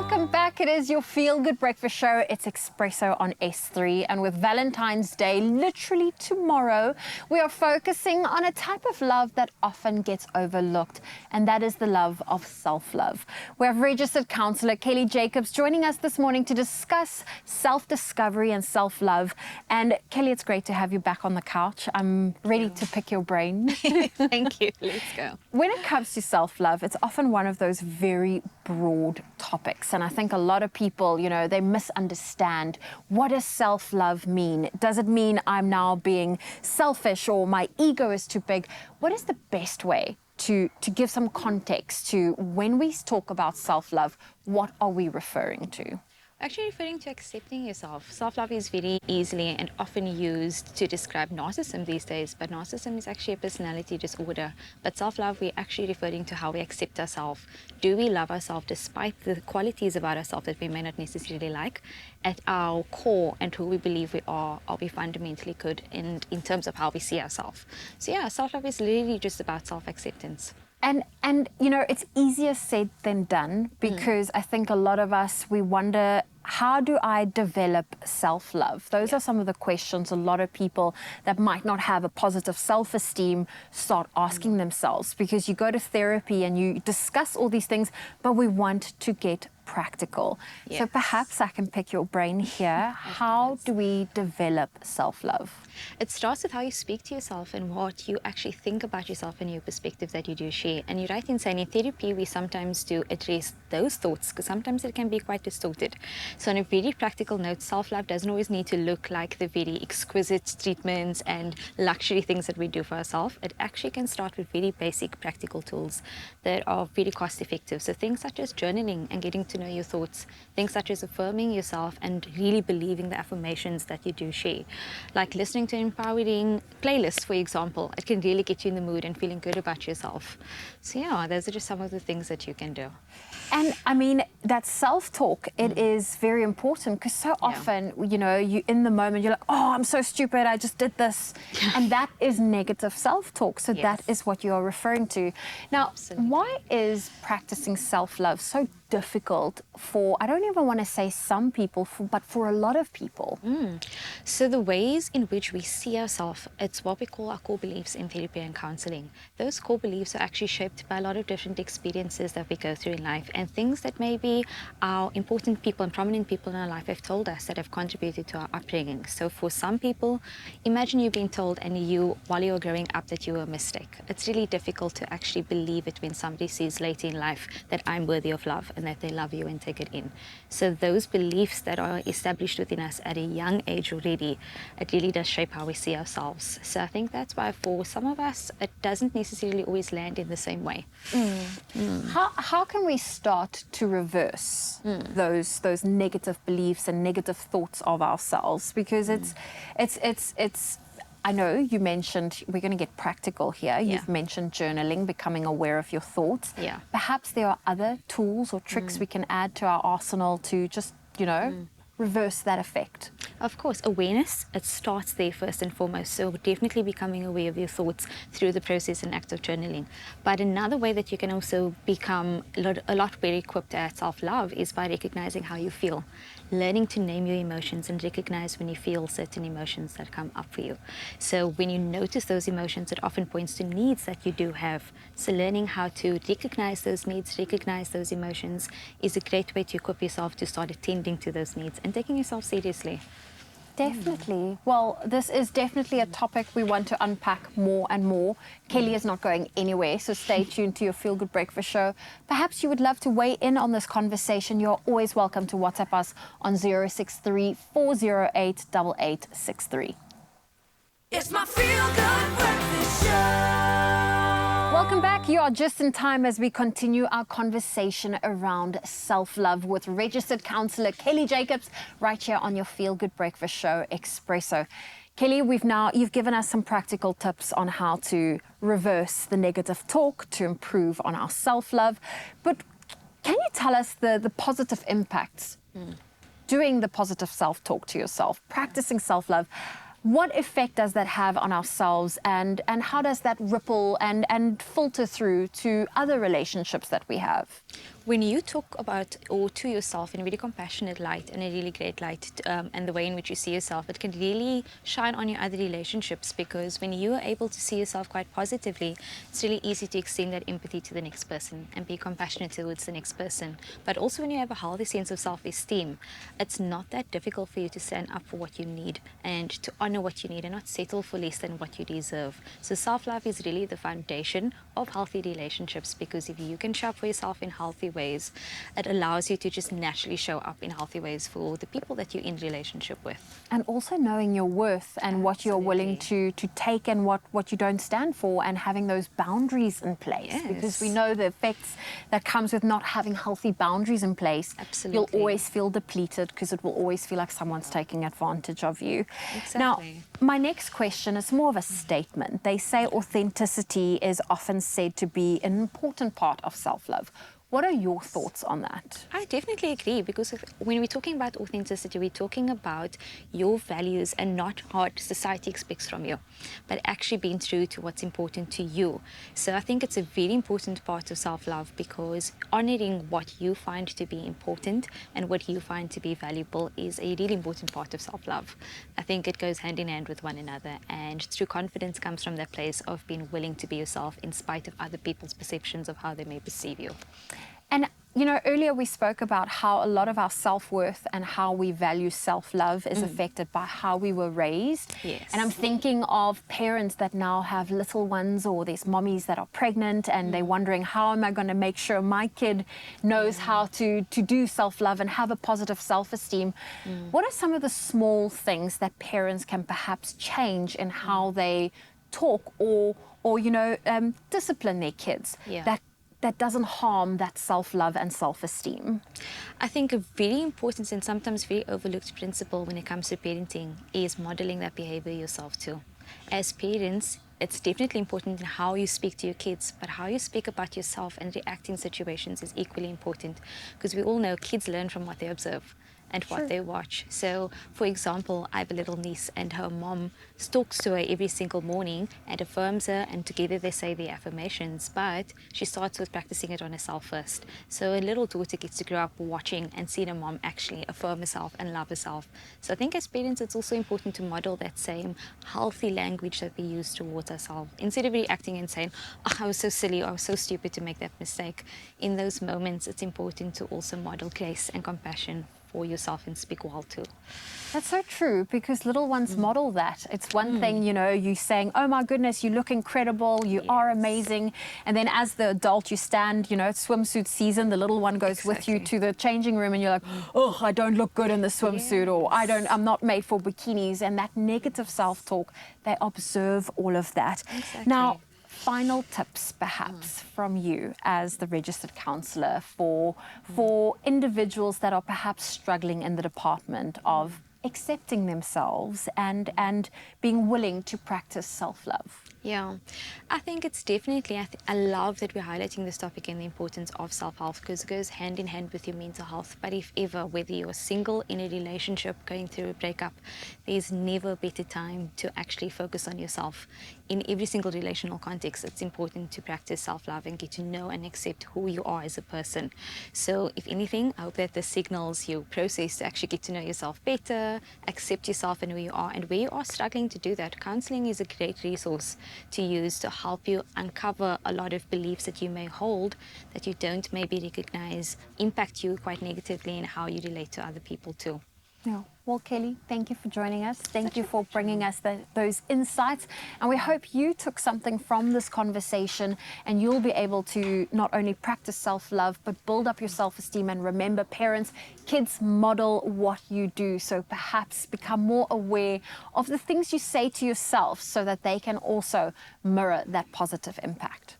Welcome back. It is your Feel Good Breakfast Show. It's Expresso on S3. And with Valentine's Day literally tomorrow, we are focusing on a type of love that often gets overlooked, and that is the love of self-love. We have registered counsellor Kelly Jacobs joining us this morning to discuss self-discovery and self-love. And Kelly, it's great to have you back on the couch. I'm ready to pick your brain. Thank you. Let's go. When it comes to self-love, it's often one of those very broad topics. And I think a lot of people, they misunderstand, what does self-love mean? Does it mean I'm now being selfish or my ego is too big? What is the best way to give some context to when we talk about self-love, what are we referring to? Actually referring to accepting yourself. Self-love is very easily and often used to describe narcissism these days, but narcissism is actually a personality disorder. But self-love, we're actually referring to how we accept ourselves. Do we love ourselves despite the qualities about ourselves that we may not necessarily like? At our core and who we believe we are we fundamentally good in terms of how we see ourselves? So yeah, self-love is literally just about self-acceptance. And it's easier said than done, because I think a lot of us, we wonder, how do I develop self-love? Those are some of the questions a lot of people that might not have a positive self-esteem start asking themselves, because you go to therapy and you discuss all these things, but we want to get practical. Yes. So perhaps I can pick your brain here. How do we develop self-love? It starts with how you speak to yourself and what you actually think about yourself and your perspective that you do share. And you're right in saying in therapy, we sometimes do address those thoughts, because sometimes it can be quite distorted. So on a very practical note, self-love doesn't always need to look like the very exquisite treatments and luxury things that we do for ourselves. It actually can start with very basic practical tools that are very cost effective. So things such as journaling and getting to know your thoughts, things such as affirming yourself and really believing the affirmations that you do share, like listening to empowering playlists, for example. It can really get you in the mood and feeling good about yourself. So yeah, those are just some of the things that you can do. And I mean, that self-talk, it is very important, because so often, you in the moment, you're like, oh, I'm so stupid, I just did this. And that is negative self-talk. So that is what you are referring to. Now, Absolutely. Why is practicing self-love so difficult for, I don't even want to say some people, but for a lot of people? So the ways in which we see ourselves, it's what we call our core beliefs in therapy and counseling. Those core beliefs are actually shaped by a lot of different experiences that we go through in life, and things that maybe our important people and prominent people in our life have told us that have contributed to our upbringing. So for some people, imagine you being told while you were growing up that you were a mistake. It's really difficult to actually believe it when somebody says later in life that I'm worthy of love and that they love you and take it in. So those beliefs that are established within us at a young age already, it really does shape how we see ourselves. So I think that's why for some of us, it doesn't necessarily always land in the same way. How can we start to reverse those negative beliefs and negative thoughts of ourselves? Because it's I know you mentioned, we're going to get practical here. You've mentioned journaling, becoming aware of your thoughts. Yeah. Perhaps there are other tools or tricks we can add to our arsenal to just, reverse that effect. Of course, awareness, it starts there first and foremost. So definitely becoming aware of your thoughts through the process and act of journaling. But another way that you can also become a lot better equipped at self-love is by recognizing how you feel. Learning to name your emotions and recognize when you feel certain emotions that come up for you. So when you notice those emotions, it often points to needs that you do have. So learning how to recognize those needs, recognize those emotions is a great way to equip yourself to start attending to those needs and taking yourself seriously. Definitely. Well, this is definitely a topic we want to unpack more and more. Kelly is not going anywhere, so stay tuned to your Feel Good Breakfast Show. Perhaps you would love to weigh in on this conversation. You're always welcome to WhatsApp us on 063 408 8863. It's my Feel Good Breakfast Show. Welcome back. You are just in time as we continue our conversation around self-love with registered counsellor Kelly Jacobs right here on your Feel Good Breakfast Show, Expresso. Kelly, you've given us some practical tips on how to reverse the negative talk to improve on our self-love. But can you tell us the positive impacts doing the positive self-talk to yourself, practicing self-love? What effect does that have on ourselves, and how does that ripple and filter through to other relationships that we have? When you talk about or to yourself in a really compassionate light and a really great light, and the way in which you see yourself, it can really shine on your other relationships, because when you are able to see yourself quite positively, it's really easy to extend that empathy to the next person and be compassionate towards the next person. But also when you have a healthy sense of self-esteem, it's not that difficult for you to stand up for what you need and to honor what you need and not settle for less than what you deserve. So self-love is really the foundation of healthy relationships, because if you can show up for yourself in healthy ways, it allows you to just naturally show up in healthy ways for the people that you're in relationship with. And also knowing your worth and what you're willing to take and what you don't stand for, and having those boundaries in place. Because we Yes. know the effects that comes with not having healthy boundaries in place. Absolutely. You'll always feel depleted, because it will always feel like someone's taking advantage of you. Now, Exactly. my next question is more of a statement. They say authenticity is often said to be an important part of self-love. What are your thoughts on that? I definitely agree, because when we're talking about authenticity, we're talking about your values and not what society expects from you, but actually being true to what's important to you. So I think it's a very important part of self-love, because honoring what you find to be important and what you find to be valuable is a really important part of self-love. I think it goes hand in hand with one another, and true confidence comes from that place of being willing to be yourself in spite of other people's perceptions of how they may perceive you. And, you know, earlier we spoke about how a lot of our self-worth and how we value self-love is affected by how we were raised. Yes. And I'm thinking of parents that now have little ones, or there's mommies that are pregnant and they're wondering, how am I going to make sure my kid knows how to do self-love and have a positive self-esteem? What are some of the small things that parents can perhaps change in how they talk or discipline their kids, Yeah. that doesn't harm that self-love and self-esteem? I think a very important and sometimes very overlooked principle when it comes to parenting is modeling that behavior yourself too. As parents, it's definitely important in how you speak to your kids, but how you speak about yourself and react in situations is equally important, because we all know kids learn from what they observe and what they watch. So, for example, I have a little niece and her mom talks to her every single morning and affirms her, and together they say their affirmations, but she starts with practicing it on herself first. So a little daughter gets to grow up watching and seeing her mom actually affirm herself and love herself. So I think as parents, it's also important to model that same healthy language that we use towards ourselves. Instead of reacting and saying, oh, I was so silly, or I was so stupid to make that mistake. In those moments, it's important to also model grace and compassion for yourself and speak well too. That's so true, because little ones model that. It's one thing, you saying, oh my goodness, you look incredible, you are amazing. And then as the adult, you stand, it's swimsuit season, the little one goes with you to the changing room and you're like, oh, I don't look good in the swimsuit, or I'm not made for bikinis. And that negative self-talk, they observe all of that. Exactly. Now, final tips perhaps from you as the registered counsellor for individuals that are perhaps struggling in the department of accepting themselves and being willing to practice self-love. Yeah, I think it's definitely, I love that we're highlighting this topic and the importance of self-health, because it goes hand in hand with your mental health. But if ever, whether you're single, in a relationship, going through a breakup, there's never a better time to actually focus on yourself. In every single relational context, it's important to practice self-love and get to know and accept who you are as a person. So if anything, I hope that this signals your process to actually get to know yourself better, accept yourself and who you are. And where you are struggling to do that, counseling is a great resource to use to help you uncover a lot of beliefs that you may hold that you don't maybe recognize impact you quite negatively in how you relate to other people too. Yeah. Well, Kelly, thank you for joining us. Thank you for bringing us those insights. And we hope you took something from this conversation, and you'll be able to not only practice self-love, but build up your self-esteem. And remember, parents, kids model what you do. So perhaps become more aware of the things you say to yourself so that they can also mirror that positive impact.